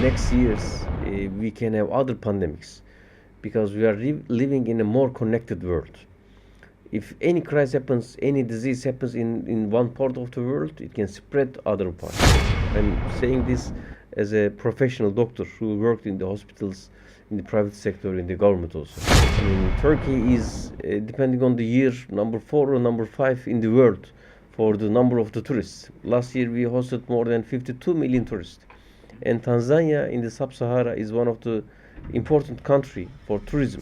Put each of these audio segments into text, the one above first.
next years we can have other pandemics because we are living in a more connected world. If any crisis happens, any disease happens in one part of the world, it can spread other parts. I'm saying this as a professional doctor who worked in the hospitals, in the private sector, in the government also. I mean, Turkey is, depending on the year, number 4 or number 5 in the world for the number of the tourists. Last year we hosted more than 52 million tourists. And Tanzania in the sub-Sahara is one of the important country for tourism.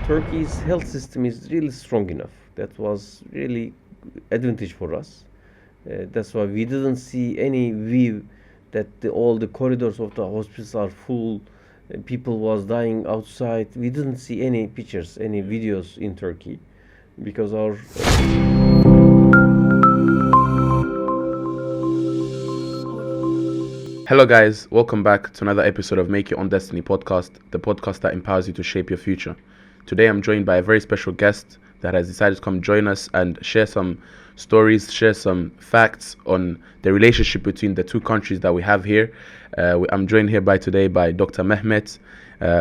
Turkey's health system is really strong enough. That was really advantage for us. That's why we didn't see any view that all the corridors of the hospitals are full. People was dying outside. We didn't see any pictures, any videos in Turkey because our Hello guys, welcome back to another episode of Make Your Own Destiny podcast, the podcast that empowers you to shape your future. Today I'm joined by a very special guest that has decided to come join us and share some stories, share some facts on the relationship between the two countries that we have here. I'm joined here today by Dr. Mehmet.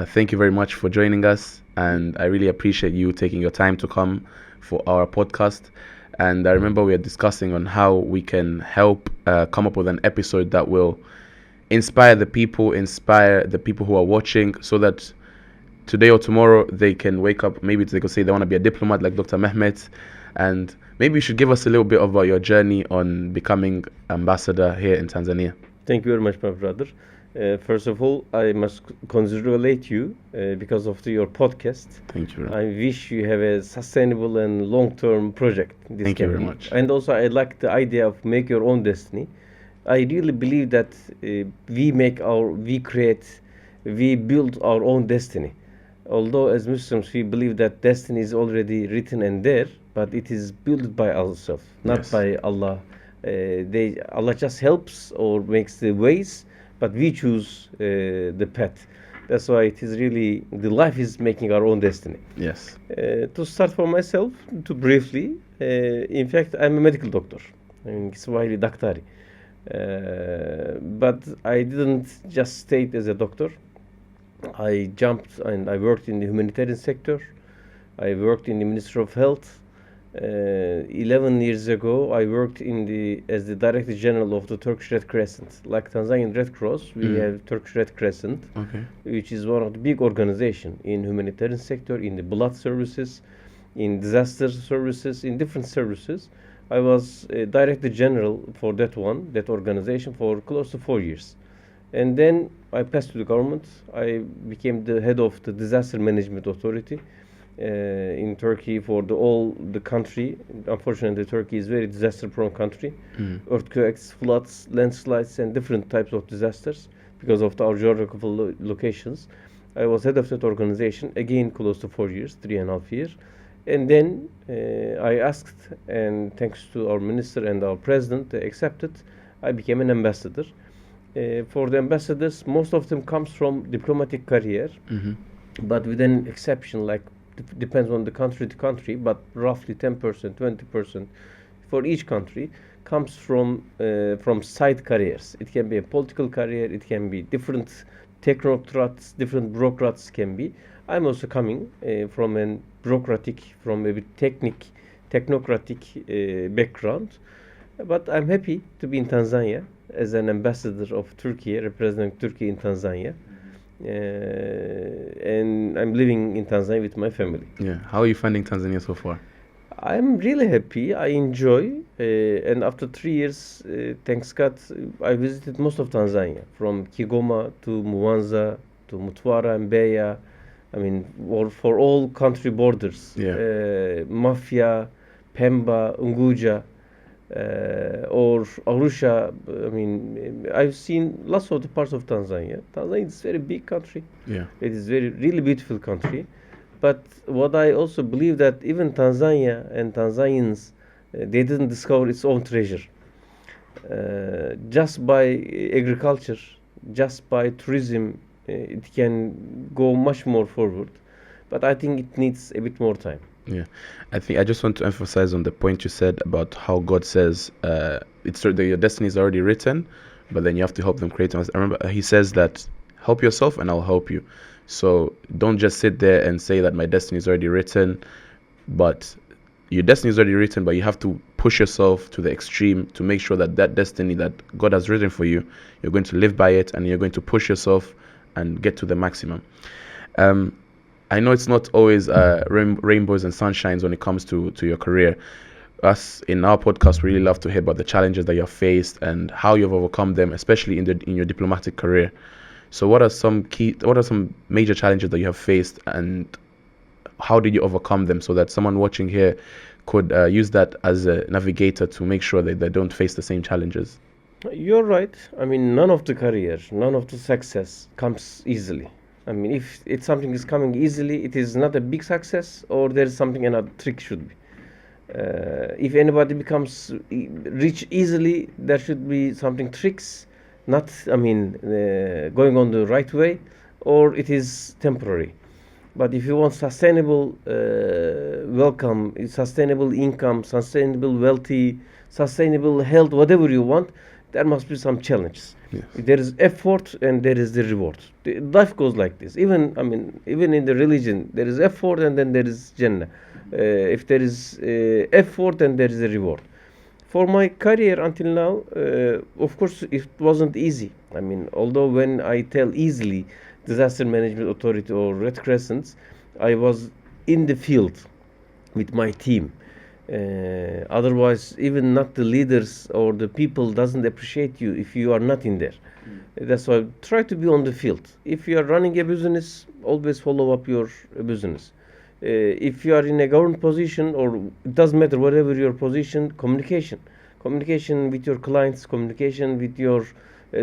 Thank you very much for joining us, and I really appreciate you taking your time to come for our podcast. And I remember we were discussing on how we can help come up with an episode that will inspire the people who are watching, so that today or tomorrow they can wake up. Maybe they could say they want to be a diplomat like Dr. Mehmet, and maybe you should give us a little bit about your journey on becoming ambassador here in Tanzania. Thank you very much, my brother. First of all, I must congratulate you because of your podcast. Thank you. I wish you have a sustainable and long-term project. Thank you very much. And also, I like the idea of make your own destiny. I really believe that we build our own destiny. Although as Muslims we believe that destiny is already written and there, but it is built by ourselves, not by Allah. Allah just helps or makes the ways, but we choose the path. That's why it is really, the life is making our own destiny. Yes. To start for myself, to briefly, in fact, I'm a medical doctor. In Swahili, daktari. But I didn't just stay as a doctor. I jumped and I worked in the humanitarian sector. I worked in the Ministry of Health. 11 years ago, I worked as the Director General of the Turkish Red Crescent. Like Tanzanian Red Cross, we have Turkish Red Crescent, which is one of the big organizations in humanitarian sector, in the blood services, in disaster services, in different services. I was Director General for that organization for close to 4 years. And then I passed to the government. I became the head of the Disaster Management Authority in Turkey for all the country. Unfortunately, Turkey is a very disaster-prone country. Earthquakes, floods, landslides, and different types of disasters because of our geographical locations. I was head of that organization, again, close to 4 years, 3.5 years. And then I asked, and thanks to our minister and our president, they accepted. I became an ambassador. For the ambassadors, most of them comes from diplomatic career, but with an exception, like depends on the country to country, but roughly 10%, 20% for each country comes from side careers. It can be a political career, it can be different technocrats, different bureaucrats can be. I'm also coming from a technocratic background, but I'm happy to be in Tanzania as an ambassador of Turkey, representing Turkey in Tanzania, and I'm living in Tanzania with my family. Yeah. How are you finding Tanzania so far? I'm really happy. I enjoy, and after 3 years, thanks God, I visited most of Tanzania, from Kigoma to Mwanza to Mtwara and Mbeya. I mean, for all country borders, Mafia, Pemba, Unguja, or Arusha. I mean, I've seen lots of the parts of Tanzania. Tanzania is a very big country. Yeah. It is really beautiful country. But what I also believe that even Tanzania and Tanzanians, they didn't discover its own treasure. Just by agriculture, just by tourism, it can go much more forward, but I think it needs a bit more time. Yeah, I think I just want to emphasize on the point you said about how God says your destiny is already written. but then you have to help them create. I remember he says that help yourself and I'll help you. So don't just sit there and say that my destiny is already written, but your destiny is already written, but you have to push yourself to the extreme to make sure that that destiny that God has written for you, you're going to live by it, and you're going to push yourself and get to the maximum. I know it's not always rainbows and sunshines when it comes to your career. Us in our podcast, we really love to hear about the challenges that you have faced and how you've overcome them, especially in your diplomatic career. So what are some major challenges that you have faced, and how did you overcome them, so that someone watching here could use that as a navigator to make sure that they don't face the same challenges? You're right. I mean, none of the career, none of the success comes easily. I mean, if something is coming easily, it is not a big success, or there is something another trick should be. If anybody becomes rich easily, there should be something tricks, not, going on the right way, or it is temporary. But if you want sustainable welcome, sustainable income, sustainable wealthy, sustainable health, whatever you want, there must be some challenges. Yes. There is effort and there is the reward. Life goes like this. Even in the religion, there is effort and then there is Jannah. If there is effort, then there is a reward. For my career until now, of course, it wasn't easy. I mean, although when I tell easily, Disaster Management Authority or Red Crescents, I was in the field with my team. Otherwise, even not the leaders or the people doesn't appreciate you if you are not in there. That's why try to be on the field. If you are running a business, always follow up your business. If you are in a government position, or it doesn't matter whatever your position, communication with your clients, communication with your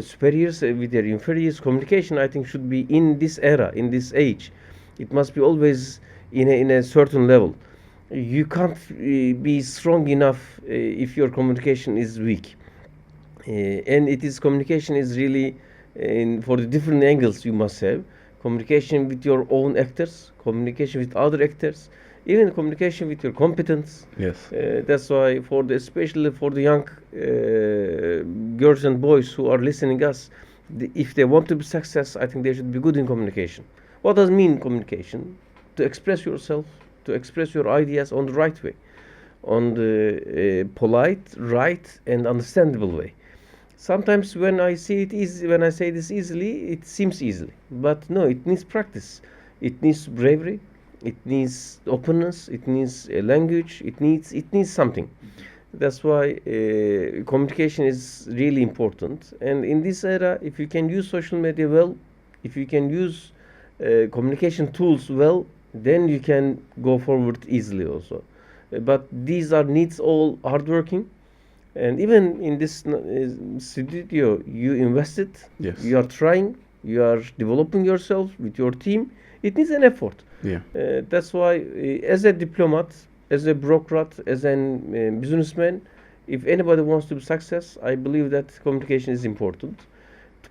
superiors, with your inferiors, communication, I think, should be in this era, in this age. It must be always in a certain level. You can't be strong enough if your communication is weak. And communication is really for the different angles you must have. Communication with your own actors, communication with other actors, even communication with your competence. Yes. That's why, especially for the young girls and boys who are listening us, if they want to be success, I think they should be good in communication. What does mean communication? To express yourself, to express your ideas on the right way, on the polite, right, and understandable way. Sometimes when I say this easily, it seems easily, but no, it needs practice. It needs bravery. It needs openness. It needs a language. It needs something. That's why communication is really important. And in this era, if you can use social media well, if you can use communication tools well, then you can go forward easily also. But these needs all hardworking. And even in this studio, you invested. Yes. You are trying. You are developing yourself with your team. It needs an effort. Yeah. That's why, as a diplomat, as a bureaucrat, as a businessman, if anybody wants to be success, I believe that communication is important.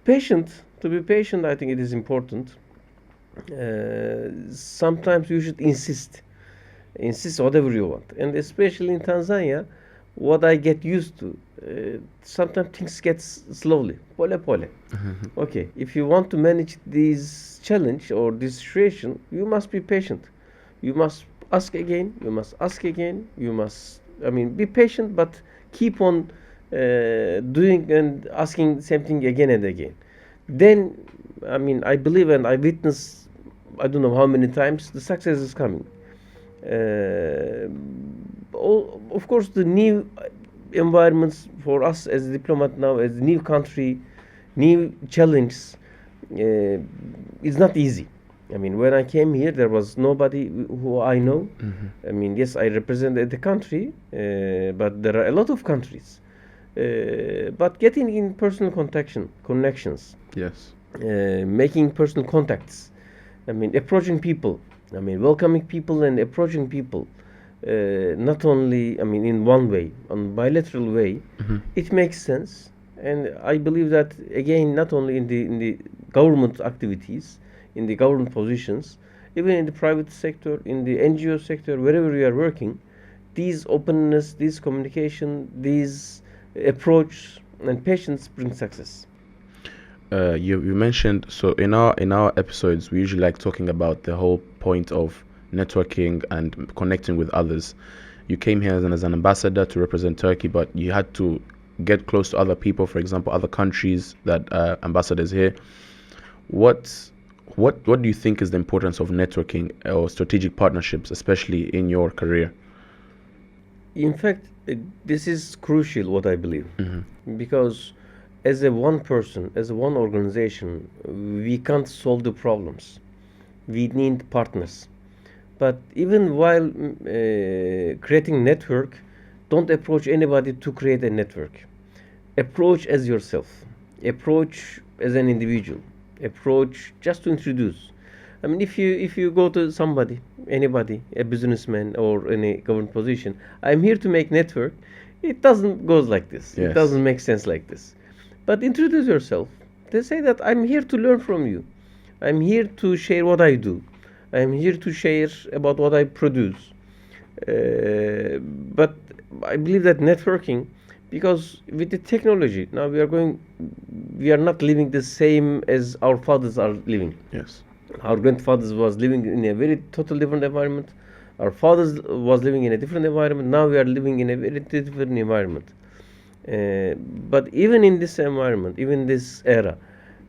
To be patient, I think it is important. Sometimes you should insist whatever you want, and especially in Tanzania, what I get used to, sometimes things get slowly, pole. Okay, if you want to manage this challenge or this situation, you must be patient. You must ask again. You must, be patient, but keep on doing and asking same thing again and again. Then, I believe and I witness, I don't know how many times, the success is coming. Of course, the new environments for us as a diplomat now, as a new country, new challenge, is not easy. When I came here, there was nobody who I know. Mm-hmm. Yes, I represented the country, but there are a lot of countries. But getting in personal connections, Yes. Making personal contacts, approaching people, welcoming people and approaching people, not only, in one way, on bilateral way, Mm-hmm. it makes sense. And I believe that, again, not only in the government activities, in the government positions, even in the private sector, in the NGO sector, wherever you are working, these openness, this communication, these approach and patience bring success. You mentioned, so in our episodes we usually like talking about the whole point of networking and connecting with others. You came here as an ambassador to represent Turkey, but you had to get close to other people, for example, other countries that ambassadors here. What what do you think is the importance of networking or strategic partnerships, especially in your career? In fact, this is crucial, what I believe, because as a one person, as a one organization, we can't solve the problems. We need partners. But even while creating network, don't approach anybody to create a network. Approach as yourself. Approach as an individual. Approach just to introduce. I mean, if you go to somebody, anybody, a businessman or any government position, I'm here to make network. It doesn't goes like this. It Yes. doesn't make sense like this. But introduce yourself. They say that I'm here to learn from you. I'm here to share what I do. I'm here to share about what I produce. But I believe that networking, because with the technology now we are not living the same as our fathers are living. Yes. Our grandfathers was living in a very total different environment. Our fathers was living in a different environment. Now we are living in a very different environment. But even in this environment, even this era,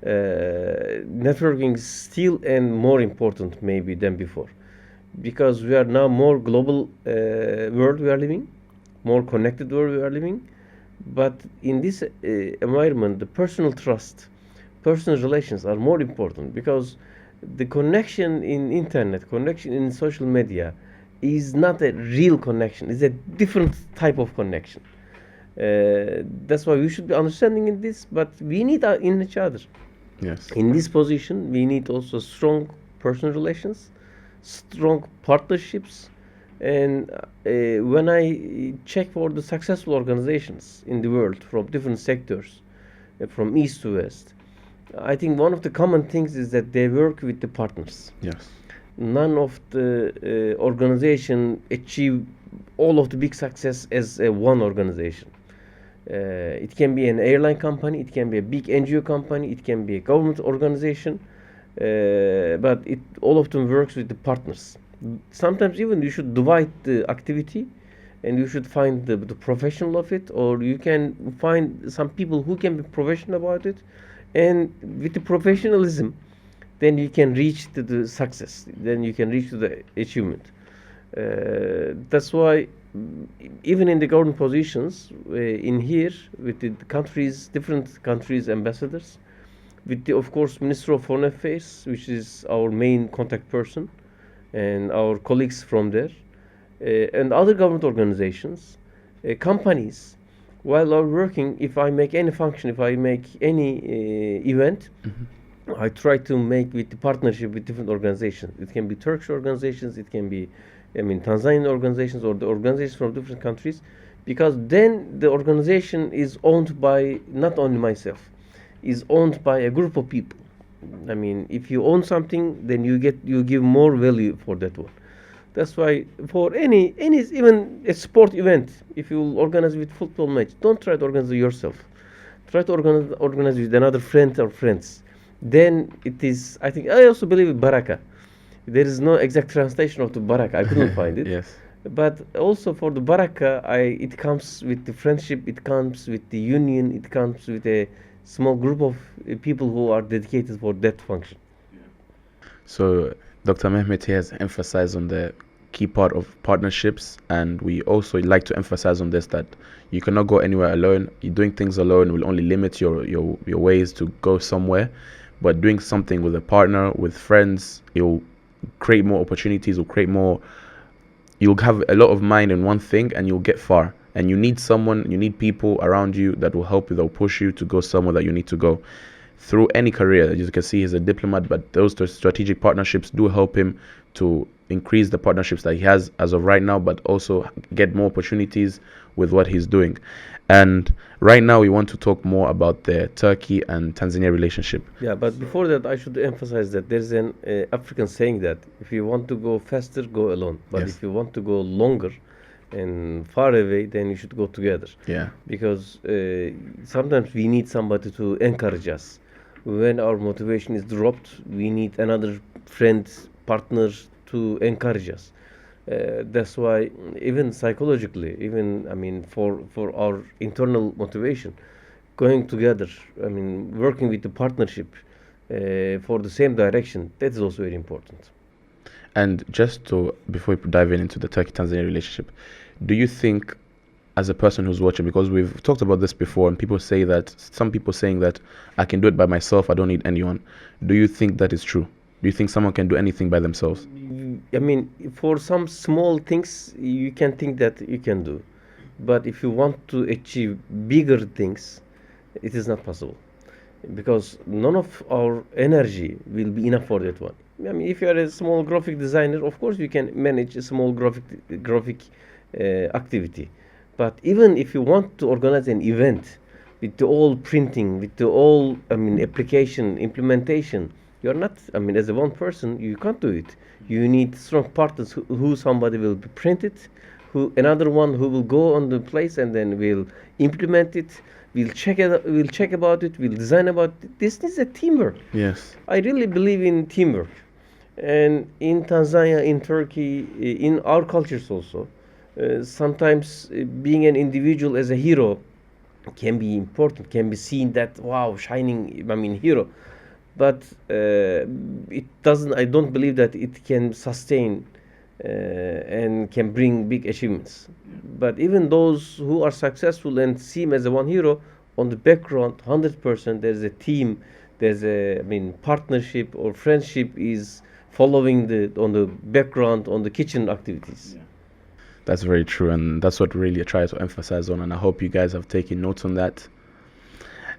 networking is still and more important maybe than before, because we are now more global world we are living, more connected world we are living. But in this environment, the personal trust, personal relations are more important, because the connection in internet, connection in social media is not a real connection. It's a different type of connection. That's why we should be understanding in this, but we need in each other. Yes. In this position, we need also strong personal relations, strong partnerships. And when I check for the successful organizations in the world from different sectors, from east to west, I think one of the common things is that they work with the partners. Yes. None of the organization achieve all of the big success as one organization. It can be an airline company, it can be a big NGO company, it can be a government organization, but all of them works with the partners. Sometimes even you should divide the activity, and you should find the professional of it, or you can find some people who can be professional about it, and with the professionalism, then you can reach to the success, then you can reach to the achievement. That's why even in the government positions in here, with the countries, different countries ambassadors, with the, of course, Minister of Foreign Affairs, which is our main contact person, and our colleagues from there, and other government organizations, companies, while are working, if I make any function, if I make any event, I try to make with the partnership with different organizations. It can be Turkish organizations, it can be, Tanzanian organizations, or the organizations from different countries, because then the organization is owned by not only myself, is owned by a group of people. I mean, if you own something, then you give more value for that one. That's why for any even a sport event, if you organize with football match, don't try to organize it yourself. Try to organize with another friend or friends. Then it is. I think I also believe in baraka. There is no exact translation of the baraka. I couldn't find it. Yes. But also for the baraka, it comes with the friendship. It comes with the union. It comes with a small group of people who are dedicated for that function. So Dr. Mehmet here has emphasized on the key part of partnerships, and we also like to emphasize on this, that you cannot go anywhere alone. You're doing things alone will only limit your ways to go somewhere. But doing something with a partner, with friends, it'll create more opportunities, you'll have a lot of mind in one thing, and you'll get far. And you need people around you that will help you, that will push you to go somewhere that you need to go. Through any career, as you can see, he's a diplomat, but those strategic partnerships do help him to increase the partnerships that he has as of right now, but also get more opportunities with what he's doing. And right now we want to talk more about the Turkey and Tanzania relationship. Yeah, but before that, I should emphasize that there's an African saying that if you want to go faster, go alone. But Yes. if you want to go longer and far away, then you should go together. Yeah. Because sometimes we need somebody to encourage us, When our motivation is dropped, we need another friend, partner to encourage us. That's why even psychologically, even I mean for our internal motivation, going together, I mean working with the partnership for the same direction, that is also very important. And just to, before we dive into the Turkey-Tanzania relationship, do you think, as a person who's watching, because we've talked about this before, and people say that, some people saying that I can do it by myself, I don't need anyone. Do you think that is true? Do you think someone can do anything by themselves? I mean, for some small things, you can think that you can do, but if you want to achieve bigger things, it is not possible because none of our energy will be enough for that one. I mean, if you are a small graphic designer, of course you can manage a small graphic activity. But even if you want to organize an event with the all printing, with the all I mean application implementation, you are not. I mean, as a one person, you can't do it. You need strong partners who somebody will print it, who another one who will go on the place and then will implement it. We'll check about it. We'll design about it. This is a teamwork. Yes. I really believe in teamwork. And in Tanzania, in Turkey, in our cultures also, sometimes being an individual as a hero can be important, can be seen that wow, shining, I mean, hero. But it doesn't. I don't believe that it can sustain and can bring big achievements. But even those who are successful and seem as a one hero, on the background, 100%, there's a team, there's a, I mean, partnership or friendship is following the on the background on the kitchen activities. That's very true, and that's what really I try to emphasize on, and I hope you guys have taken notes on that.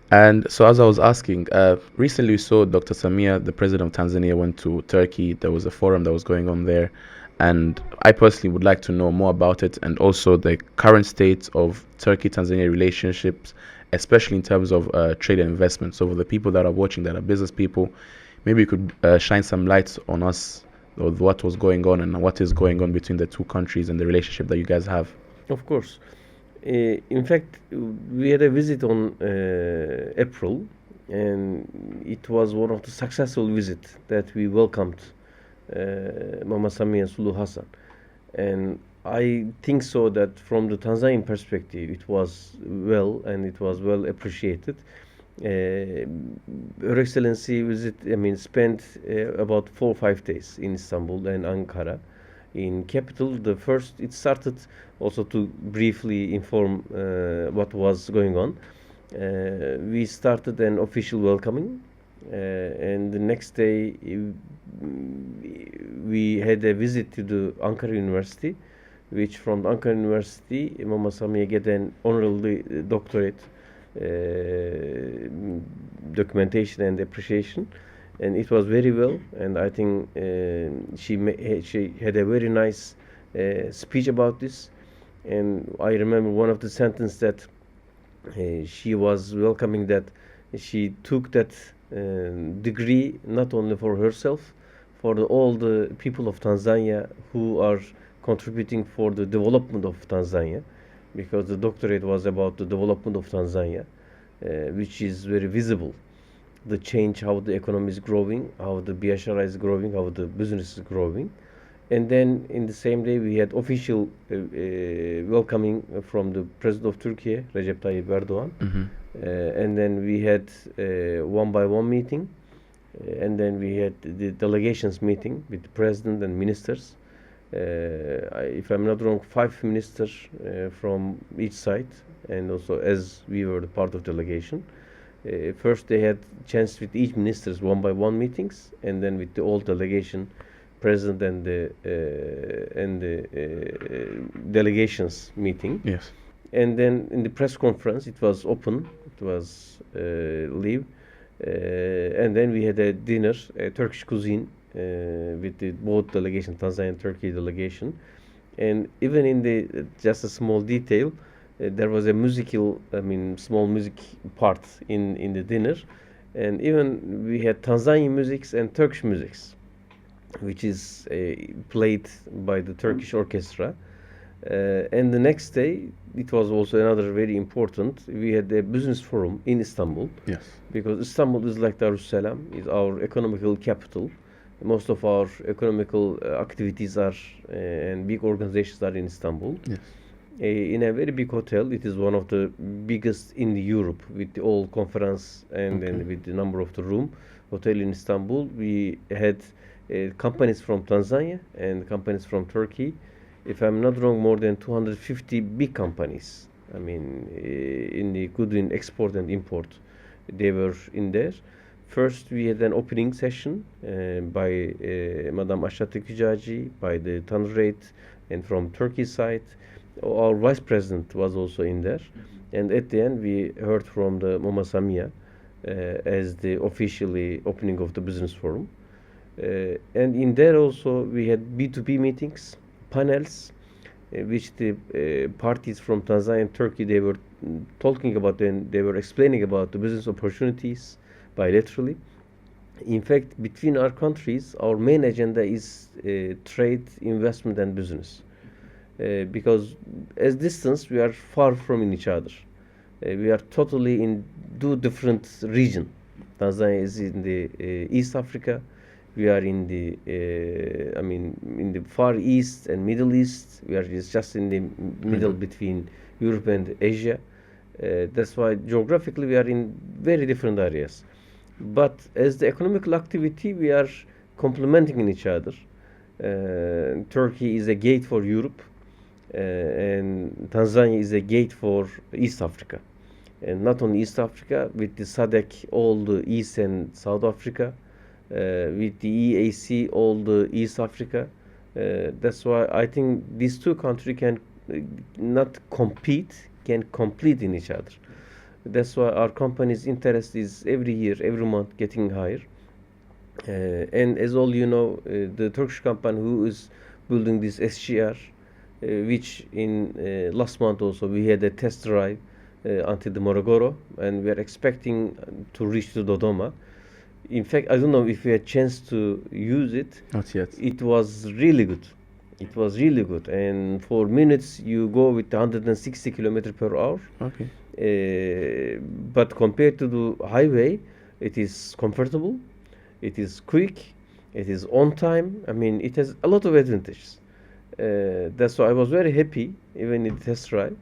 And so, as I was asking, recently we saw Dr. Samia, the president of Tanzania, went to Turkey. There was a forum that was going on there, and I personally would like to know more about it, and also the current state of Turkey-Tanzania relationships, especially in terms of trade and investment. So, for the people that are watching, that are business people, maybe you could shine some lights on us of what was going on and what is going on between the two countries and the relationship that you guys have. Of course. In fact, we had a visit on April, and it was one of the successful visits that we welcomed Mama Samia Suluhu Hassan. And I think so that from the Tanzanian perspective, it was well and it was well appreciated. Her Excellency visit, I mean, spent about 4 or 5 days in Istanbul and Ankara. In capital, the first it started also to briefly inform what was going on. We started an official welcoming, and the next day we had a visit to the Ankara University, which from the Ankara University, Mama Samia get an honorary doctorate documentation and appreciation, and it was very well. And I think she had a very nice speech about this. And I remember one of the sentences that she was welcoming, that she took that degree not only for herself, for all the people of Tanzania who are contributing for the development of Tanzania, because the doctorate was about the development of Tanzania, which is very visible. The change, how the economy is growing, how the biashara is growing, how the business is growing. And then in the same day, we had official welcoming from the President of Turkey, Recep Tayyip Erdogan. And then we had one by one meeting. And then we had the delegations meeting with the President and ministers. If I'm not wrong, 5 ministers from each side, and also as we were the part of delegation. First, they had chance with each ministers one by one meetings, and then with the whole delegation, president and the delegations meeting. Yes. And then in the press conference, it was open, it was live, and then we had a dinner, Turkish cuisine, with the both delegation, Tanzania and Turkey delegation. And even in the just a small detail, there was a musical, I mean, small music part in the dinner, and even we had Tanzanian musics and Turkish musics, which is played by the Turkish orchestra. And the next day, it was also another very important. We had a business forum in Istanbul, Yes. because Istanbul is like Darussalam, is our economical capital. Most of our economical activities are and big organizations are in Istanbul. Yes. In a very big hotel. It is one of the biggest in Europe, with the all conference and Okay. with the number of the room. Hotel in Istanbul. We had companies from Tanzania and companies from Turkey. If I'm not wrong, more than 250 big companies. I mean, in the good in export and import, they were in there. First, we had an opening session by Madam Ashat Tikijaji, by the Tanrate, and from Turkey side. Our vice president was also in there. And at the end, we heard from the Mama Samia as the officially opening of the business forum. And in there also, we had B2B meetings, panels, which the parties from Tanzania and Turkey, they were talking about, and they were explaining about the business opportunities bilaterally. In fact, between our countries, our main agenda is trade, investment, and business. Because as distance, we are far from each other. We are totally in two different regions. Tanzania is in the East Africa. We are in the, in the Far East and Middle East. We are just in the middle between Europe and Asia. That's why geographically we are in very different areas. But as the economical activity, we are complementing each other. Turkey is a gate for Europe, and Tanzania is a gate for East Africa. And not only East Africa, with the SADC, all the East and South Africa, with the EAC, all the East Africa. That's why I think these two countries can not compete, can complete in each other. That's why our company's interest is every year, every month getting higher. And as all you know, the Turkish company who is building this SGR, which in last month also we had a test drive until the Morogoro, and we are expecting to reach to Dodoma. In fact, I don't know if we had chance to use it. Not yet. It was really good. It was really good, and for minutes you go with 160 kilometer per hour. Okay. But compared to the highway, it is comfortable, it is quick, it is on time. I mean, it has a lot of advantages. That's why I was very happy, even in the test drive,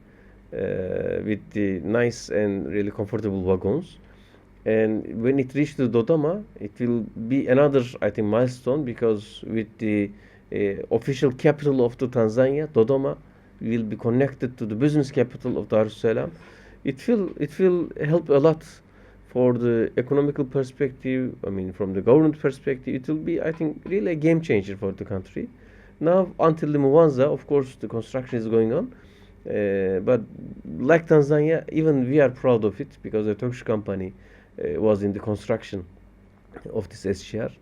with the nice and really comfortable wagons. And when it reaches Dodoma, it will be another, I think, milestone, because with the official capital of the Tanzania, Dodoma, will be connected to the business capital of Dar es Salaam. It will help a lot for the economical perspective. I mean, from the government perspective, it will be, I think, really a game changer for the country. Now, until the Mwanza, of course, the construction is going on. But like Tanzania, even we are proud of it, because a Turkish company was in the construction of this SGR.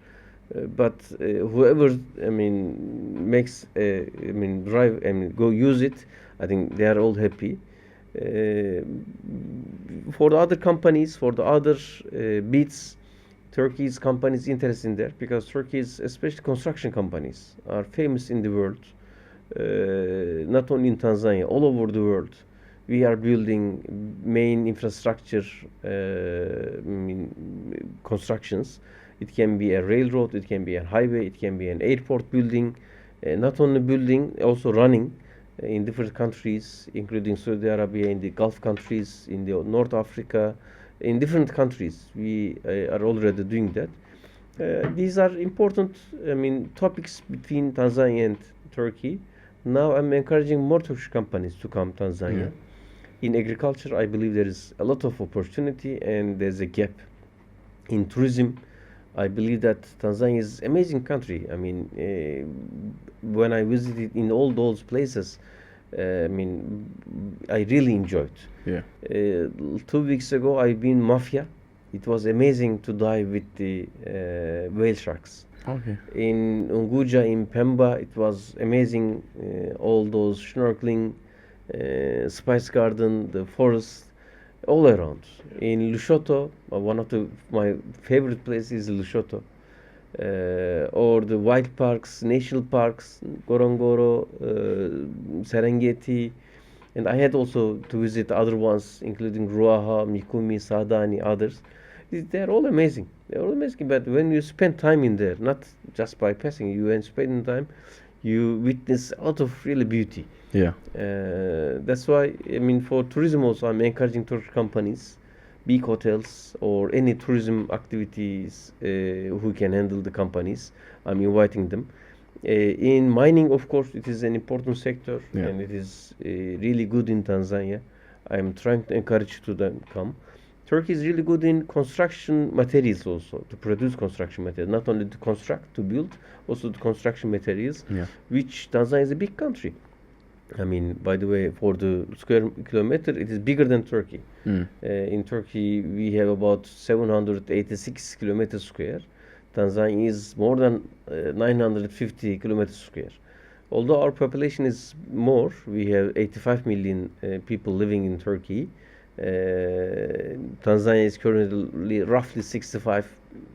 But whoever, I mean, makes, drive and go use it, I think they are all happy. For the other companies, for the other bids, Turkey's companies interested in there, because Turkey's, especially construction companies, are famous in the world. Not only in Tanzania, all over the world. We are building main infrastructure constructions. It can be a railroad, it can be a highway, it can be an airport building. Not only building, also running in different countries, including Saudi Arabia, in the Gulf countries, in the North Africa, in different countries. We are already doing that. These are important, topics between Tanzania and Turkey. Now I'm encouraging more Turkish companies to come Tanzania. Yeah. In agriculture, I believe there is a lot of opportunity, and there's a gap. In tourism, I believe that Tanzania is an amazing country. I mean, when I visited in all those places, I really enjoyed. Yeah. 2 weeks ago, I've been Mafia. It was amazing to dive with the whale sharks. Okay. In Unguja, in Pemba, it was amazing. All those snorkeling, spice garden, the forest, all around. In Lushoto, one of my favorite places is Lushoto. or the wild parks, national parks, Ngorongoro, Serengeti, and I had also to visit other ones, including Ruaha, Mikumi, Sadani, others. They're all amazing. They're all amazing. But when you spend time in there, not just by passing, you and spending time, you witness a lot of really beauty. Yeah. That's why, I mean, for tourism also, I'm encouraging Turkish companies, big hotels, or any tourism activities who can handle the companies. I'm inviting them. In mining, of course, it is an important sector, Yeah. and it is really good in Tanzania. I'm trying to encourage to them come. Turkey is really good in construction materials also, to produce construction materials, not only to construct, to build, also the construction materials, Yeah. which Tanzania is a big country. I mean, by the way, for the square kilometer, it is bigger than Turkey. In Turkey, we have about 786 kilometers square. Tanzania is more than 950 kilometers square. Although our population is more, we have 85 million people living in Turkey. Tanzania is currently roughly 65,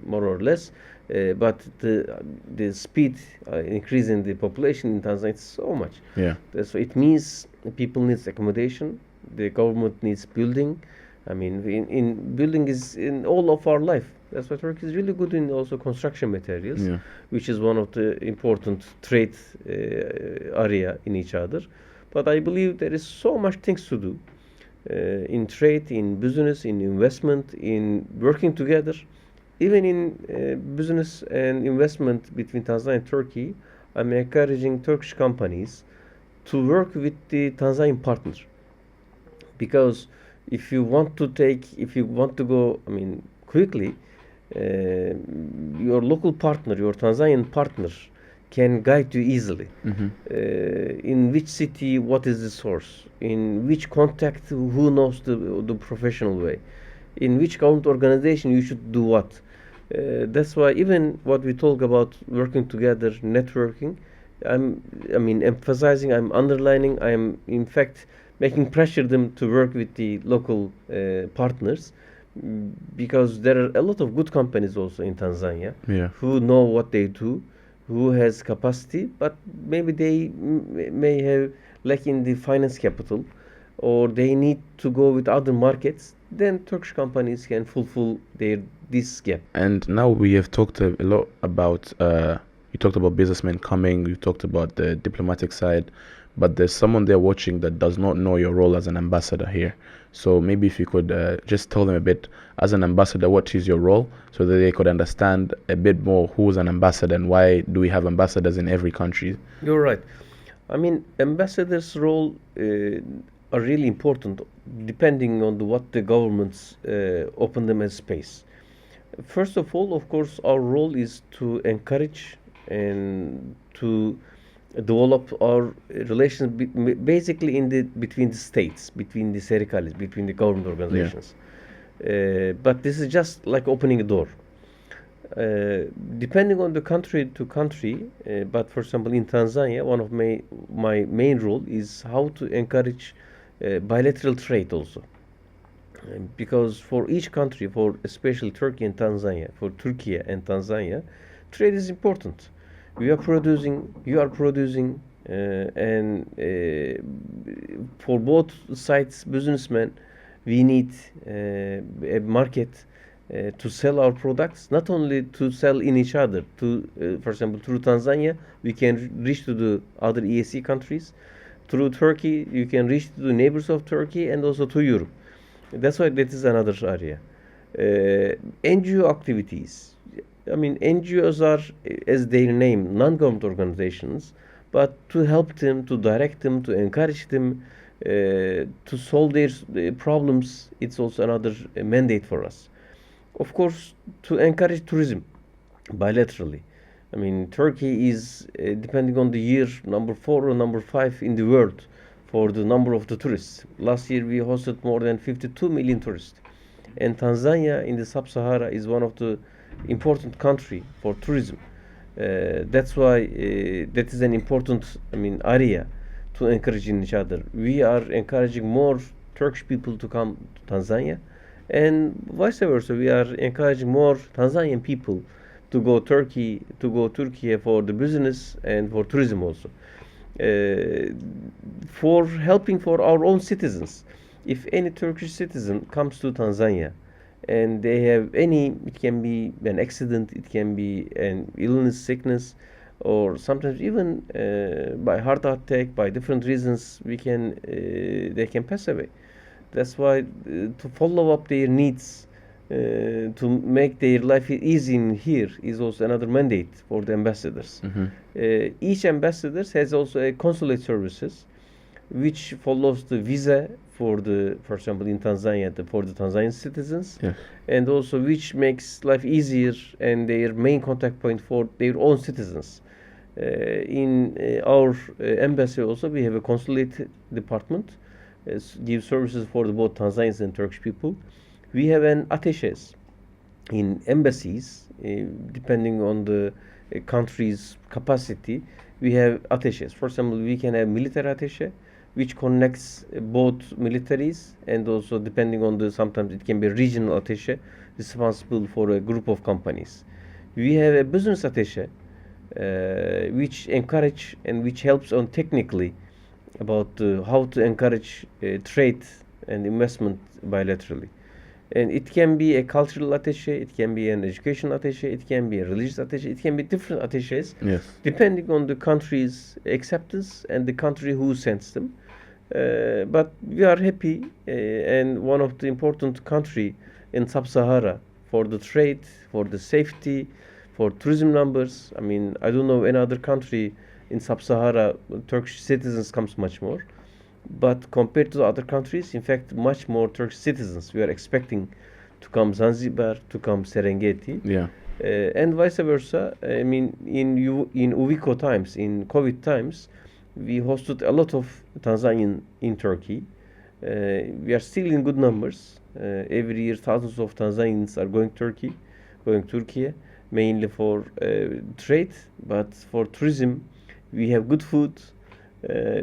more or less. But the speed increase in the population in Tanzania is so much. Yeah. So it means people needs accommodation. The government needs building. I mean, in building is in all of our life. That's why Turkey is really good in also construction materials, Yeah. which is one of the important trade area in each other. But I believe there is so much things to do in trade, in business, in investment, in working together. Even in business and investment between Tanzania and Turkey, I'm encouraging Turkish companies to work with the Tanzanian partner. Because if you want to go, I mean, quickly, your local partner, your Tanzanian partner, can guide you easily. In which city, what is the source? In which contact, who knows the professional way? In which government organization you should do what? That's why even what we talk about working together, networking, emphasizing, I'm underlining, I'm in fact making pressure them to work with the local partners, because there are a lot of good companies also in Tanzania who know what they do, who has capacity, but maybe they may have lack in the finance capital, or they need to go with other markets. Then Turkish companies can fulfill this gap. And now we have talked a lot about, you talked about businessmen coming, you talked about the diplomatic side, but there's someone there watching that does not know your role as an ambassador here. So maybe if you could just tell them a bit, as an ambassador, what is your role, so that they could understand a bit more who's an ambassador and why do we have ambassadors in every country. You're right. I mean, ambassadors' role are really important, depending on what the governments open them as space. First of all, of course, our role is to encourage and to develop our relations basically between the states, between the serikalis, between the government organizations. But this is just like opening a door. Depending on the country to country, but for example in Tanzania, one of my main role is how to encourage bilateral trade also. Because for each country, for especially Turkey and Tanzania, for Turkey and Tanzania, trade is important. We are producing, you are producing, and for both sides, businessmen, we need a market to sell our products, not only to sell in each other. For example, through Tanzania, we can reach to the other ESE countries. Through Turkey, you can reach to the neighbors of Turkey and also to Europe. That's why that is another area. NGO activities. I mean, NGOs are, as their name, non-government organizations, but to help them, to direct them, to encourage them, to solve their problems, it's also another mandate for us. Of course, to encourage tourism bilaterally. I mean, Turkey is, depending on the year, number 4 or number 5 in the world for the number of the tourists. Last year, we hosted more than 52 million tourists. And Tanzania in the Sub-Sahara is one of the important country for tourism. That's why that is an important, area to encourage in each other. We are encouraging more Turkish people to come to Tanzania, and vice versa. We are encouraging more Tanzanian people to go Turkey for the business and for tourism also. For helping for our own citizens. If any Turkish citizen comes to Tanzania and they have any, it can be an accident, it can be an illness, sickness, or sometimes even by heart attack, by different reasons, they can pass away. That's why to follow up their needs, to make their life easy in here is also another mandate for the ambassadors. Each ambassador has also a consulate services, which follows the visa for example, in Tanzania, for the Tanzanian citizens, Yes. and also which makes life easier and their main contact point for their own citizens. In our embassy also, we have a consulate department, give services for both Tanzanians and Turkish people. We have an attaches in embassies, depending on the country's capacity. We have attaches. For example, we can have military attache, which connects both militaries, and also depending on sometimes it can be regional attache responsible for a group of companies. We have a business attache, which encourage and which helps on technically about how to encourage trade and investment bilaterally. And it can be a cultural attaché, it can be an educational attaché, it can be a religious attaché, it can be different attachés, Yes. depending on the country's acceptance and the country who sends them. But we are happy, and one of the important country in Sub-Sahara for the trade, for the safety, for tourism numbers. I mean, I don't know any other country in Sub-Sahara, Turkish citizens comes much more. But compared to the other countries, in fact, much more Turkish citizens we are expecting to come Zanzibar, to come Serengeti. Yeah. And vice versa. I mean, in Uviko times, in COVID times, we hosted a lot of Tanzanian in Turkey. We are still in good numbers. Every year, thousands of Tanzanians are going Turkey, mainly for trade, but for tourism, we have good food.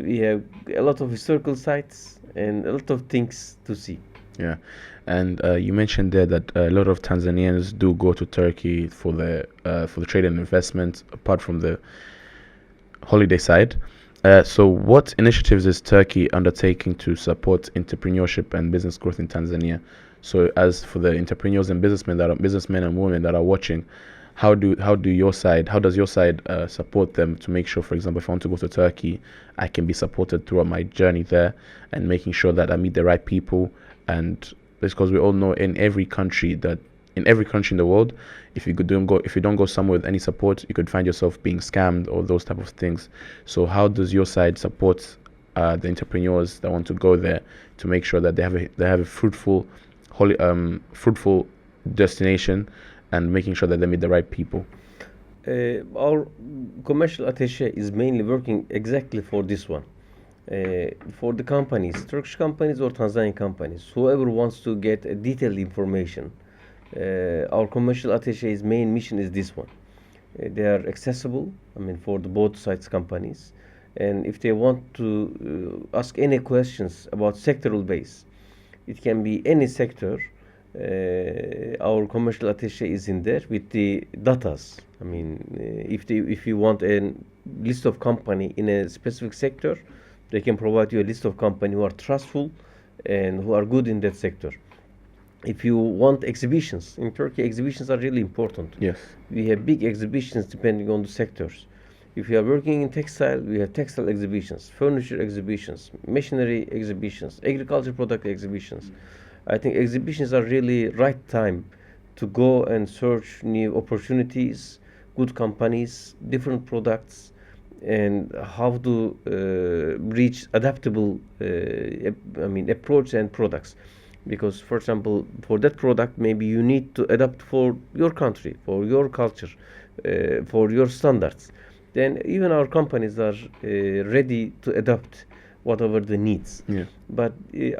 We have a lot of historical sites and a lot of things to see. Yeah, and you mentioned there that a lot of Tanzanians do go to Turkey for the trade and investment, apart from the holiday side. So, what initiatives is Turkey undertaking to support entrepreneurship and business growth in Tanzania? So, as for the entrepreneurs and businessmen and women that are watching, how does your side support them to make sure, for example, if I want to go to Turkey, I can be supported throughout my journey there, and making sure that I meet the right people. And because we all know in every country in the world, if you don't go somewhere with any support, you could find yourself being scammed or those type of things. So how does your side support the entrepreneurs that want to go there to make sure that they have a fruitful destination, and making sure that they meet the right people? Our commercial attaché is mainly working exactly for this one. For the companies, Turkish companies or Tanzanian companies, whoever wants to get a detailed information, our commercial attaché's main mission is this one. They are accessible, I mean, for the both sides companies. And if they want to ask any questions about sectoral base, it can be any sector. Our commercial attaché is in there with the datas. I mean, if you want a list of company in a specific sector, they can provide you a list of company who are trustful and who are good in that sector. If you want exhibitions, in Turkey, exhibitions are really important. Yes. We have big exhibitions depending on the sectors. If you are working in textile, we have textile exhibitions, furniture exhibitions, machinery exhibitions, agriculture product exhibitions. I think exhibitions are really right time to go and search new opportunities, good companies, different products, and how to reach adaptable approach and products. Because, for example, for that product, maybe you need to adapt for your country, for your culture, for your standards. Then even our companies are ready to adapt whatever the needs. Yeah. But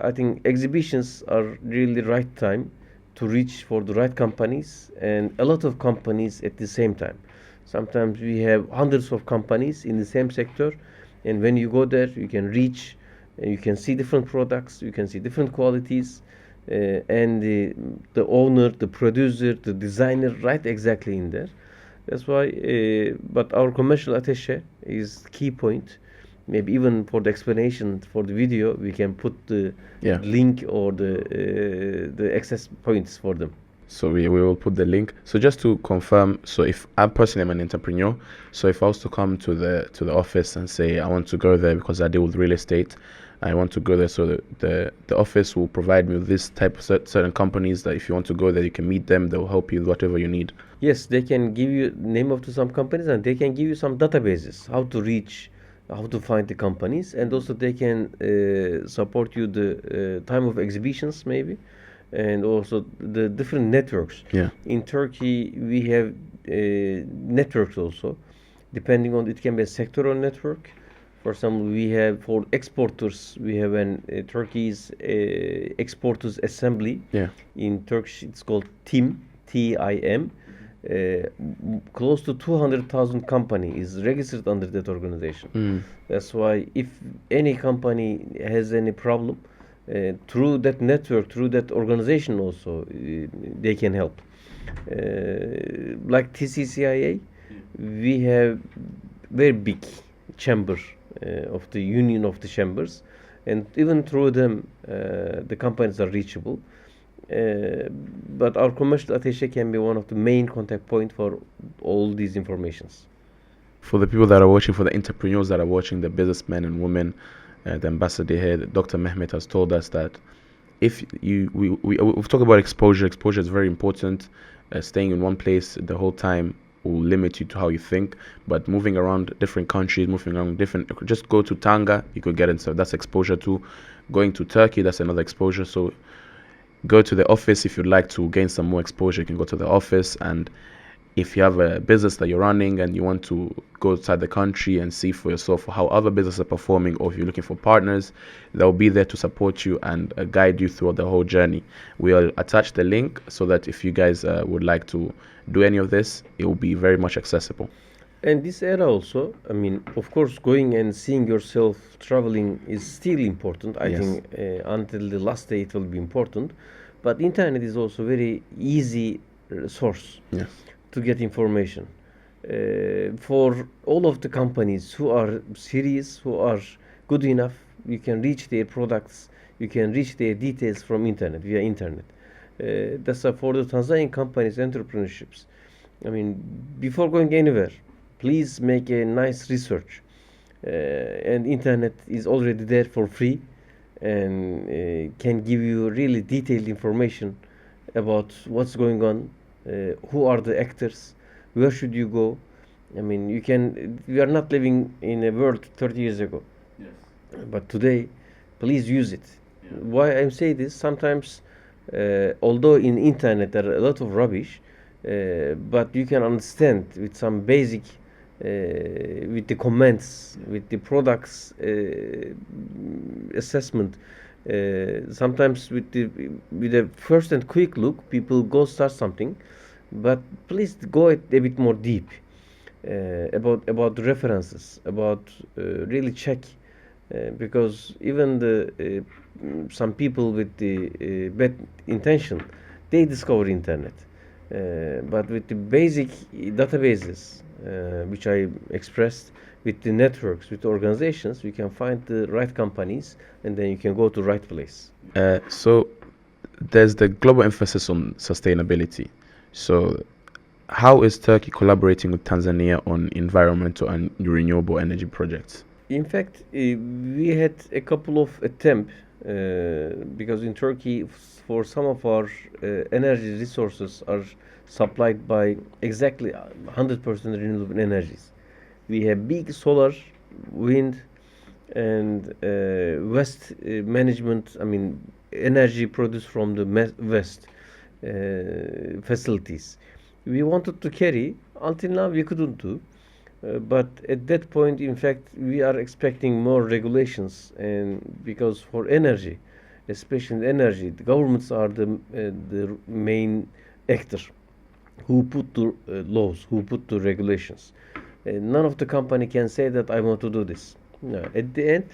I think exhibitions are really right time to reach for the right companies, and a lot of companies at the same time. Sometimes we have hundreds of companies in the same sector, and when you go there, you can reach, you can see different products, you can see different qualities, and the owner, the producer, the designer, right exactly in there. That's why, but our commercial attaché is key point. Maybe even for the explanation for the video, we can put the Yeah. link or the access points for them. So we will put the link. So just to confirm, so if I personally am an entrepreneur, so if I was to come to the office and say I want to go there because I deal with real estate, I want to go there, so the office will provide me with this type of certain companies that if you want to go there, you can meet them. They will help you with whatever you need. Yes, they can give you name of some companies, and they can give you some databases, how to reach, how to find the companies, and also they can support you the time of exhibitions maybe, and also the different networks. Yeah. In Turkey, we have networks also, depending on, it can be a sectoral network. For example, we have for exporters, we have an Turkey's exporters assembly. Yeah. In Turkish, it's called TIM, T-I-M. Close to 200,000 company is registered under that organization. That's why if any company has any problem, through that network, through that organization also, they can help. Like TCCIA, we have very big chamber of the union of the chambers, and even through them the companies are reachable. But our commercial attaché can be one of the main contact point for all these informations. For the people that are watching, for the entrepreneurs that are watching, the businessmen and women, the ambassador here, Dr. Mehmet has told us that if we've talked about exposure. Exposure is very important. Staying in one place the whole time will limit you to how you think. But moving around different countries, moving around different, just go to Tanga, you could get into that's exposure too. Going to Turkey, that's another exposure. So go to the office if you'd like to gain some more exposure. You can go to the office, and if you have a business that you're running and you want to go outside the country and see for yourself how other businesses are performing, or if you're looking for partners, they'll be there to support you and guide you throughout the whole journey. We'll attach the link so that if you guys would like to do any of this, it will be very much accessible. And this era also, I mean, of course, going and seeing yourself traveling is still important. I think until the last day it will be important. But internet is also very easy source to get information. For all of the companies who are serious, who are good enough, you can reach their products, you can reach their details from internet, via internet. That's for the Tanzanian companies, entrepreneurships. I mean, before going anywhere, please make a nice research. And internet is already there for free, and can give you really detailed information about what's going on, who are the actors, where should you go. I mean, we are not living in a world 30 years ago. Yes. But today, please use it. Why I'm saying this, sometimes, although in internet there are a lot of rubbish, but you can understand with some basic, with the comments, with the products assessment. Sometimes with a first and quick look, people go start something, but please go a bit more deep about the references, about really check, because even the some people with the bad intention, they discover internet, but with the basic databases which I expressed, with the networks, with the organizations, you can find the right companies, and then you can go to right place. So there's the global emphasis on sustainability. So how is Turkey collaborating with Tanzania on environmental and renewable energy projects? In fact, we had a couple of attempts, because in Turkey, for some of our energy resources are supplied by exactly 100% renewable energies. We have big solar, wind, and waste management. I mean, energy produced from the waste facilities. We wanted to carry. Until now, we couldn't do. But at that point, in fact, we are expecting more regulations, and because for energy, especially energy, the governments are the main actor who put the laws, who put the regulations. None of the company can say that I want to do this. No. At the end,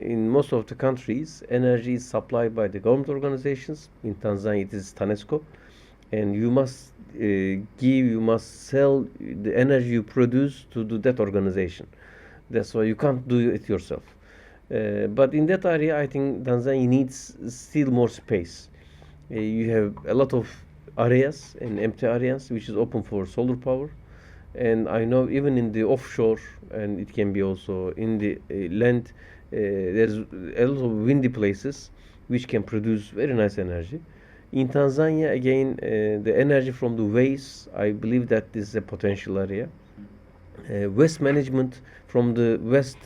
in most of the countries, energy is supplied by the government organizations. In Tanzania, it is TANESCO, and you must you must sell the energy you produce to that organization. That's why you can't do it yourself. But in that area, I think Tanzania needs still more space. You have a lot of areas and empty areas which is open for solar power, and I know even in the offshore, and it can be also in the land, there's a lot of windy places which can produce very nice energy. In Tanzania, again, the energy from the waste, I believe that this is a potential area. Waste management from the west,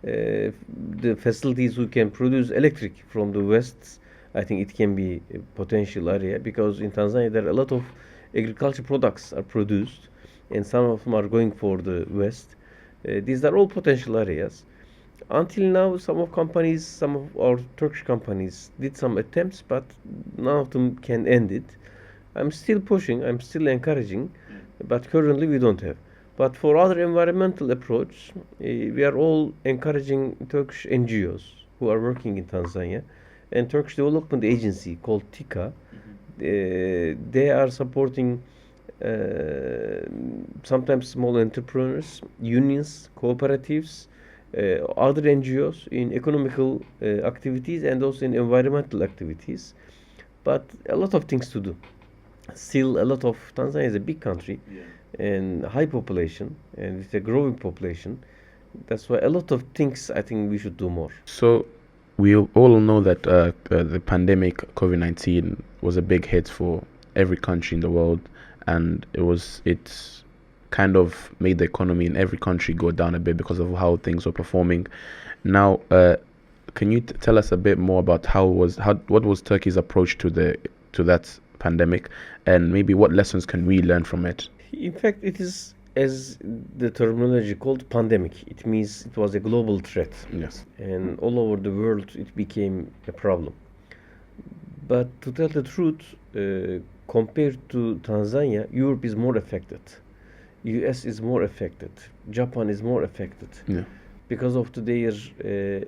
the facilities who can produce electric from the west, I think it can be a potential area, because in Tanzania there are a lot of agriculture products are produced, and some of them are going for the west. These are all potential areas. Until now, some of our Turkish companies did some attempts, but none of them can end it. I'm still pushing, I'm still encouraging, but currently we don't have. But for other environmental approach, we are all encouraging Turkish NGOs who are working in Tanzania, and Turkish Development Agency called TIKA. They are supporting sometimes small entrepreneurs, unions, cooperatives, other NGOs in economical activities and also in environmental activities. But a lot of things to do. Still, a lot of Tanzania is a big country, and high population, and with a growing population. That's why a lot of things I think we should do more. So we all know that the pandemic COVID-19 was a big hit for every country in the world, and it's kind of made the economy in every country go down a bit because of how things were performing. Now, can you tell us a bit more about what was Turkey's approach to that pandemic, and maybe what lessons can we learn from it? In fact, it is, as the terminology called, pandemic. It means it was a global threat. Yes. And all over the world it became a problem. But to tell the truth, compared to Tanzania, Europe is more affected. US is more affected. Japan is more affected. Yeah. Because of their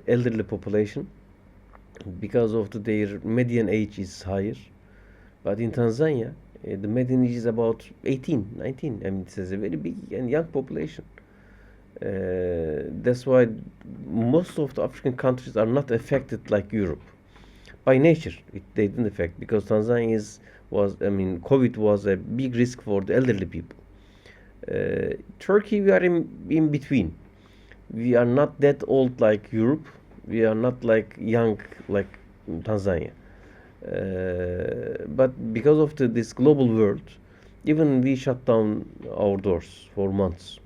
elderly population, because of their median age is higher. But in Tanzania, the median age is about 18, 19. I mean, it's a very big and young population. That's why most of the African countries are not affected like Europe. By nature, they didn't affect, because Tanzania COVID was a big risk for the elderly people. Turkey, we are in between. We are not that old like Europe. We are not like young like Tanzania. But because of this global world, even we shut down our doors for months.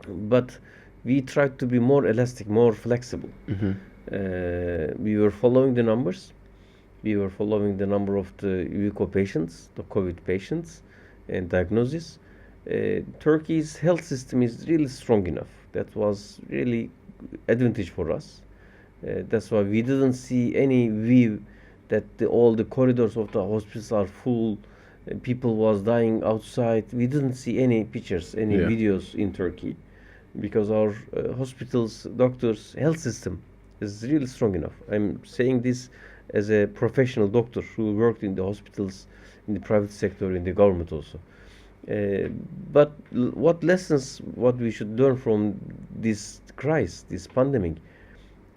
But we tried to be more elastic, more flexible. We were following the numbers. We were following the number of the UCO patients, the COVID patients, and diagnosis. Turkey's health system is really strong enough. That was really advantage for us. That's why we didn't see any view that all the corridors of the hospitals are full, people was dying outside. We didn't see any pictures, any videos in Turkey, because our hospitals, doctors, health system is really strong enough. I'm saying this as a professional doctor who worked in the hospitals, in the private sector, in the government also. But what we should learn from this crisis, this pandemic,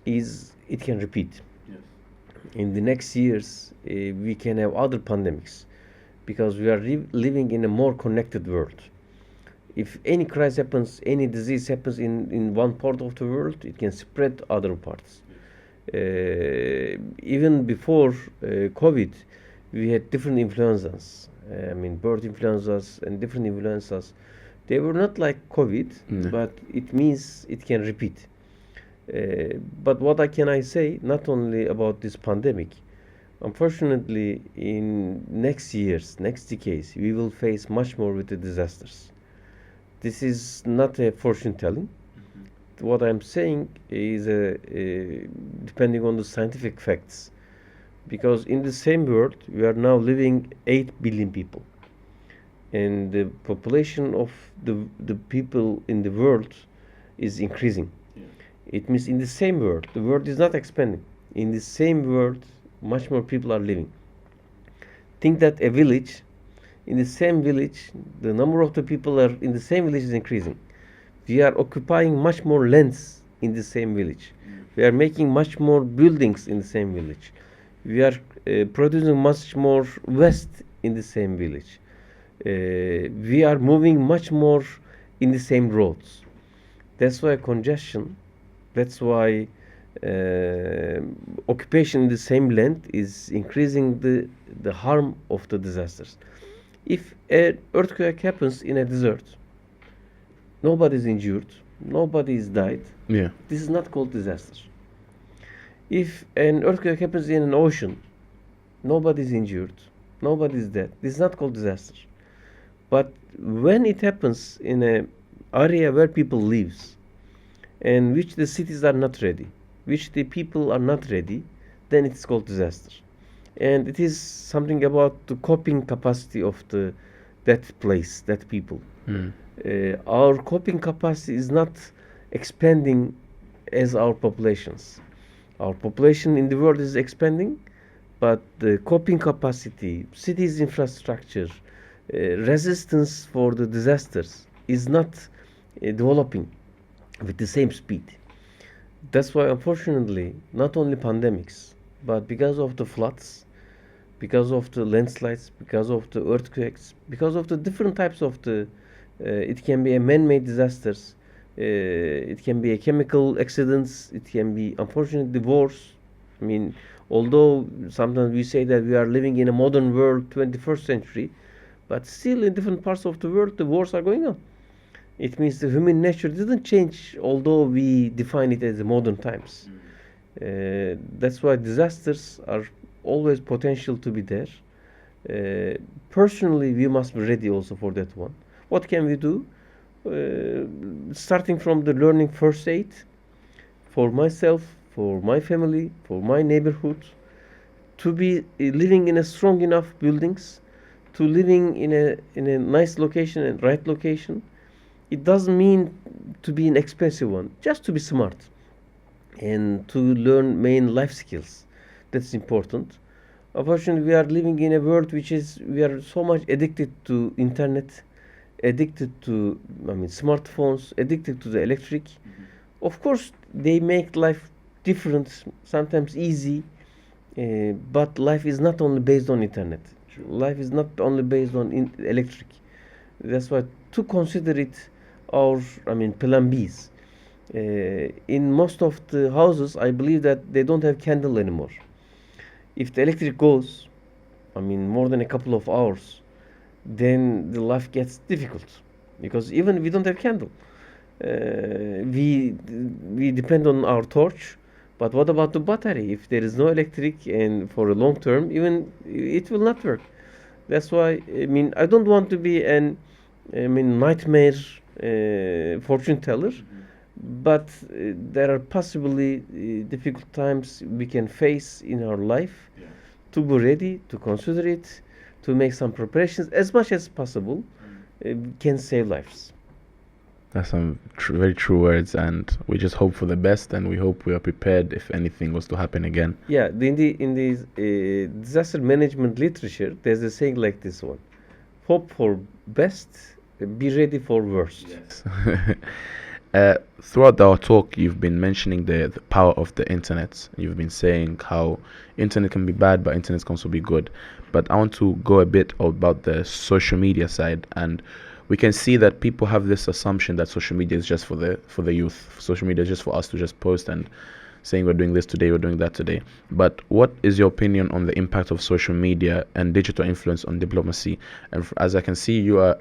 is it can repeat. In the next years, we can have other pandemics, because we are living in a more connected world. If any crisis happens, any disease happens in one part of the world, it can spread other parts. Even before COVID, we had different influenzas. Bird influenzas and different influenzas. They were not like COVID, but it means it can repeat. But what can I say, not only about this pandemic, unfortunately, in next decades, we will face much more with the disasters. This is not a fortune telling. What I'm saying is depending on the scientific facts. Because in the same world, we are now living 8 billion people. And the population of the people in the world is increasing. It means in the same world, the world is not expanding. In the same world, much more people are living. Think that a village in the same village, the number of the people are in the same village is increasing. We are occupying much more lands in the same village. We are making much more buildings in the same village. We are producing much more waste in the same village. We are moving much more in the same roads. That's why congestion, that's why occupation in the same land is increasing the harm of the disasters. If an earthquake happens in a desert, nobody is injured, nobody is died. Yeah. This is not called disaster. If an earthquake happens in an ocean, nobody is injured, nobody is dead. This is not called disaster. But when it happens in an area where people lives, and which the cities are not ready, which the people are not ready, then it is called disaster. And it is something about the coping capacity of that place, that people. Our coping capacity is not expanding as our populations. Our population in the world is expanding, but the coping capacity, cities infrastructure, resistance for the disasters is not developing with the same speed. That's why, unfortunately, not only pandemics, but because of the floods, because of the landslides, because of the earthquakes, because of the different types of it can be a man-made disasters, it can be a chemical accidents, it can be, unfortunately, wars. I mean, although sometimes we say that we are living in a modern world, 21st century, but still in different parts of the world, the wars are going on. It means the human nature didn't change, although we define it as the modern times. That's why disasters are always potential to be there. Personally, we must be ready also for that one. What can we do? Starting from the learning first aid for myself, for my family, for my neighborhood, to be living in a strong enough buildings, to living in a nice location and right location. It doesn't mean to be an expensive one, just to be smart and to learn main life skills. That's important. Unfortunately, we are living in a world we are so much addicted to internet, addicted to, smartphones, addicted to the electric. Of course, they make life different, sometimes easy, but life is not only based on internet. Life is not only based on electric. That's why to consider it our, plan Bs. In most of the houses, I believe that they don't have candle anymore. If the electric goes, more than a couple of hours, then the life gets difficult because even we don't have candle. We depend on our torch, but what about the battery? If there is no electric and for a long term, even it will not work. That's why I don't want to be an nightmare fortune teller, but there are possibly difficult times we can face in our life. To be ready, to consider it, to make some preparations as much as possible, can save lives. That's some very true words, and we just hope for the best, and we hope we are prepared if anything was to happen again. Yeah, in the disaster management literature, there's a saying like this one: hope for best, be ready for worst. Yes. Throughout our talk, you've been mentioning the power of the internet. You've been saying how internet can be bad, but internet can also be good. But I want to go a bit about the social media side, and we can see that people have this assumption that social media is just for the youth. Social media is just for us to just post and saying we're doing this today, we're doing that today. But what is your opinion on the impact of social media and digital influence on diplomacy? And as I can see, you are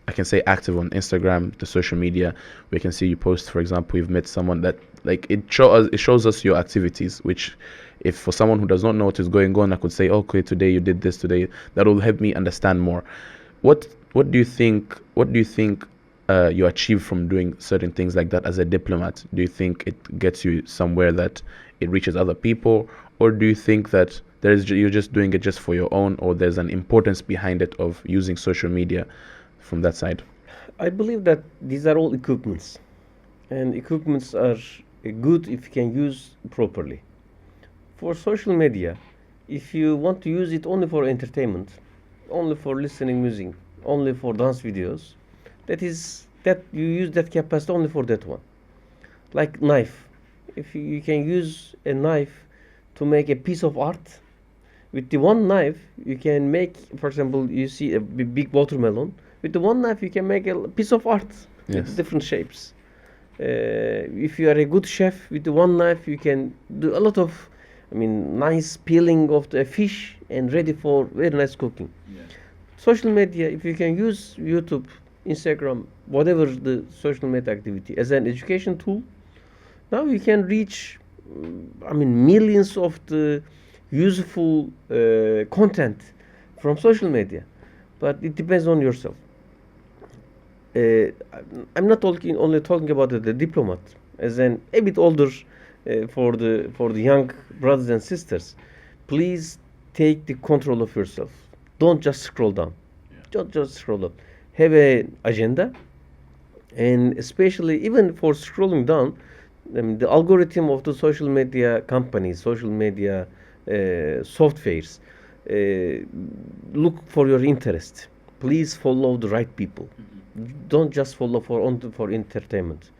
I can say active on Instagram, the social media. We can see you post, for example, you've met someone that it shows us your activities, which if for someone who does not know what is going on, I could say, okay, today you did this today. That will help me understand more. What do you think you achieve from doing certain things like that as a diplomat? Do you think it gets you somewhere that it reaches other people, or do you think that you're just doing it just for your own, or there's an importance behind it of using social media from that side? I believe that these are all equipments, and equipments are good if you can use properly. For social media, if you want to use it only for entertainment, only for listening music, only for dance videos, that you use that capacity only for that one. Like knife, if you can use a knife to make a piece of art, with the one knife you can make, for example, you see a big watermelon. With the one knife you can make a piece of art Yes. with different shapes. If you are a good chef, with the one knife you can do a lot of, nice peeling of the fish and ready for very nice cooking. Social media, if you can use YouTube, Instagram, whatever the social media activity as an education tool, now you can reach, millions of the useful content from social media. But it depends on yourself. uh, I'm not only talking about the diplomat as an a bit older, for the young brothers and sisters. Please take the control of yourself. Don't just scroll down. Don't just scroll up. Have an agenda, and especially even for scrolling down, the algorithm of the social media companies, social media softwares, look for your interest. Please follow the right people. Don't just follow for entertainment.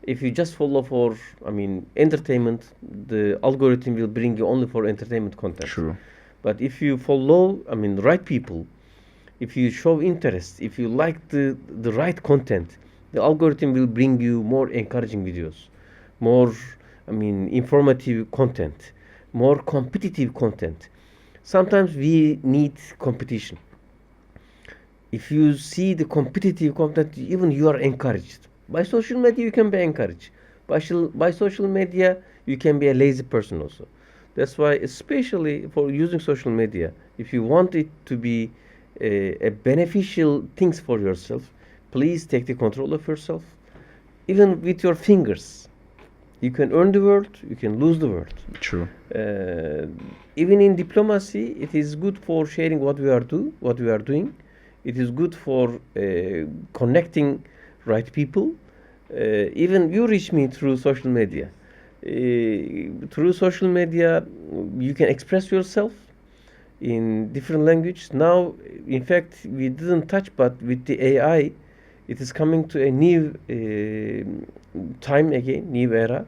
If you just follow for entertainment, the algorithm will bring you only for entertainment content. True. But if you follow the right people, if you show interest, if you like the right content, the algorithm will bring you more encouraging videos, more informative content, more competitive content. Sometimes we need competition. If you see the competitive content, even you are encouraged. By social media, you can be encouraged. By social media, you can be a lazy person also. That's why, especially for using social media, if you want it to be a beneficial things for yourself, please take the control of yourself. Even with your fingers, you can earn the world, you can lose the world. True. Even in diplomacy, it is good for sharing what we are doing. It is good for connecting right people. Even you reach me through social media. Through social media, you can express yourself in different languages. Now, in fact, we didn't touch, but with the AI, it is coming to a new time again, new era,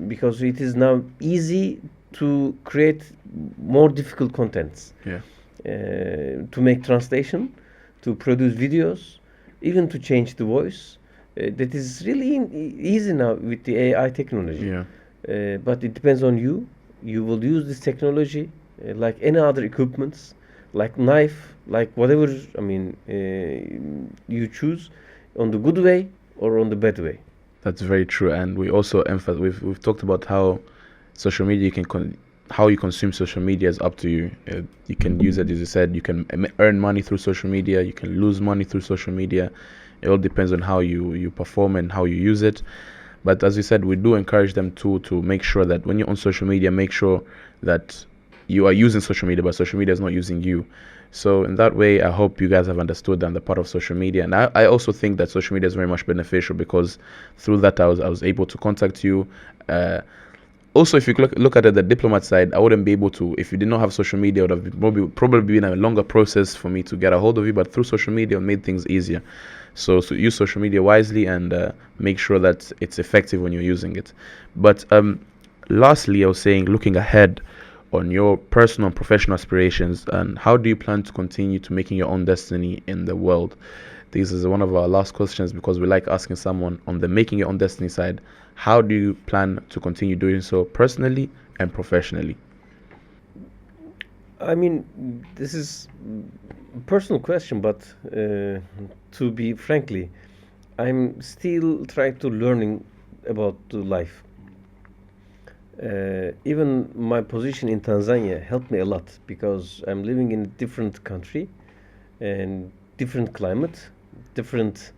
because it is now easy to create more difficult contents. Yeah. To make translation, to produce videos, even to change the voice. That is really easy now with the AI technology. Yeah. But it depends on you. You will use this technology like any other equipments, like knife, like whatever you choose, on the good way or on the bad way. That's very true, and we also emphasize. We've talked about how social media how you consume social media is up to you. You can use it, as you said. You can earn money through social media. You can lose money through social media. It all depends on how you perform and how you use it. But as you said, we do encourage them to make sure that when you're on social media, make sure that you are using social media, but social media is not using you. So in that way, I hope you guys have understood the part of social media. And I also think that social media is very much beneficial, because through that I was able to contact you. Also, if you look at it, the diplomat side, I wouldn't be able to, if you did not have social media, it would have probably been a longer process for me to get a hold of you. But through social media, it made things easier. So use social media wisely, and make sure that it's effective when you're using it. But lastly, I was saying, looking ahead on your personal and professional aspirations, and how do you plan to continue to making your own destiny in the world? This is one of our last questions, because we like asking someone on the making your own destiny side, how do you plan to continue doing so personally and professionally? This is a personal question, but to be frankly, I'm still trying to learning about the life. Even my position in Tanzania helped me a lot, because I'm living in a different country and different climate, different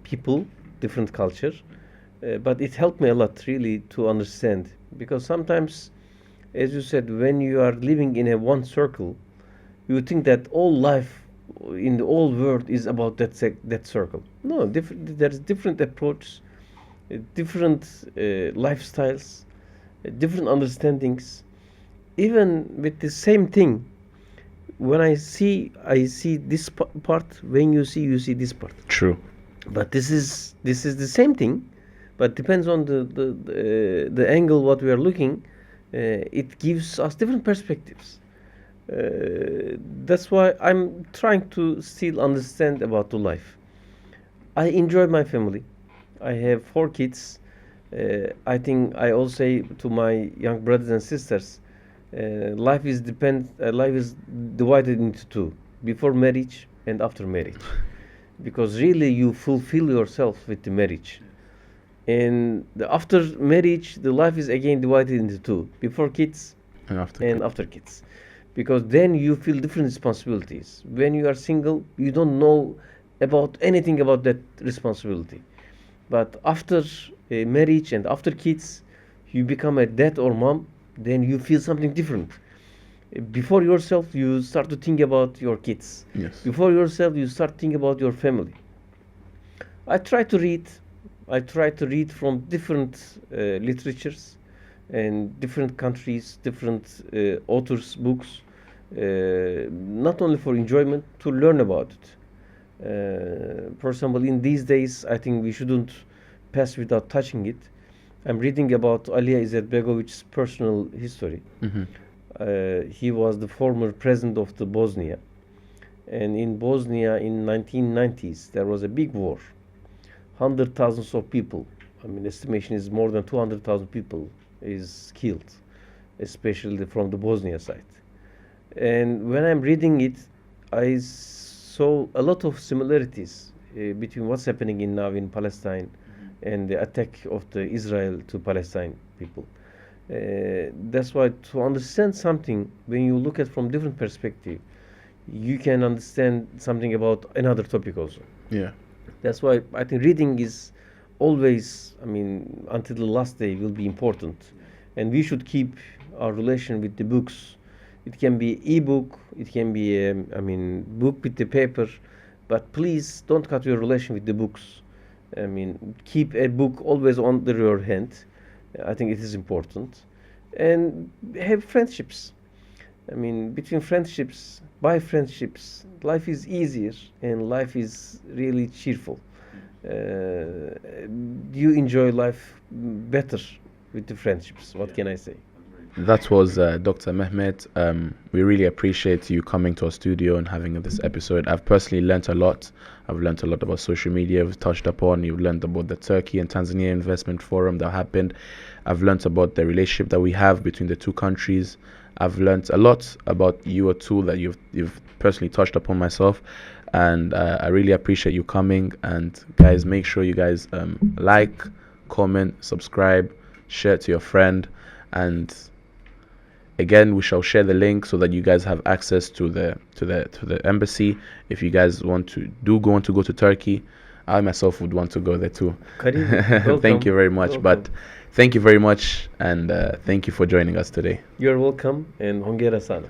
people, different culture. But it helped me a lot, really, to understand, because sometimes, as you said, when you are living in a one circle, you think that all life in the whole world is about that circle. No, there's different approaches, different lifestyles, different understandings. Even with the same thing, when I see this part. When you see this part. True. But this is the same thing, but depends on the angle what we are looking. It gives us different perspectives. That's why I'm trying to still understand about the life. I enjoy my family. I have 4 kids. I think I all say to my young brothers and sisters, life is divided into two: before marriage and after marriage. Because really you fulfill yourself with the marriage, and after marriage the life is again divided into two: before kids And after. and after kids. Because then you feel different responsibilities. When you are single, you don't know about anything about that responsibility. But after marriage and after kids, you become a dad or mom, then you feel something different. Before yourself, you start to think about your kids. Yes. Before yourself, you start thinking about your family. I try to read. I try to read from different literatures and different countries, different authors' books, not only for enjoyment, to learn about it. For example, in these days, I think we shouldn't pass without touching it. I'm reading about Alija Izetbegović's personal history. Mm-hmm. He was the former president of the Bosnia. And in Bosnia in 1990s, there was a big war. Hundreds of thousands of people, I mean, estimation is more than 200,000 people is killed, especially from the Bosnia side. And when I'm reading it, I saw a lot of similarities between what's happening now in Palestine and the attack of the Israel to Palestine people. That's why to understand something, when you look at from different perspective, you can understand something about another topic also. Yeah. That's why I think reading is always, I mean, until the last day will be important. And we should keep our relation with the books. It can be e-book, it can be, book with the paper, but please don't cut your relation with the books. I mean, keep a book always under your hand. I think it is important. And have friendships. I mean, between friendships, by friendships, life is easier and life is really cheerful. You enjoy life better with the friendships. What can I say? That was Dr. Mehmet. We really appreciate you coming to our studio and having this episode. I've personally learnt a lot. I've learnt a lot about social media. We've touched upon. You've learned about the Turkey and Tanzania investment forum that happened. I've learnt about the relationship that we have between the two countries. I've learnt a lot about you, a tool that you've personally touched upon myself. And I really appreciate you coming. And guys, make sure you guys like, comment, subscribe, share it to your friend. And again, we shall share the link so that you guys have access to the embassy. If you guys go on to go to Turkey, I myself would want to go there too. Karim, thank you very much. Welcome. But thank you very much, and thank you for joining us today. You're welcome, and hongera sana.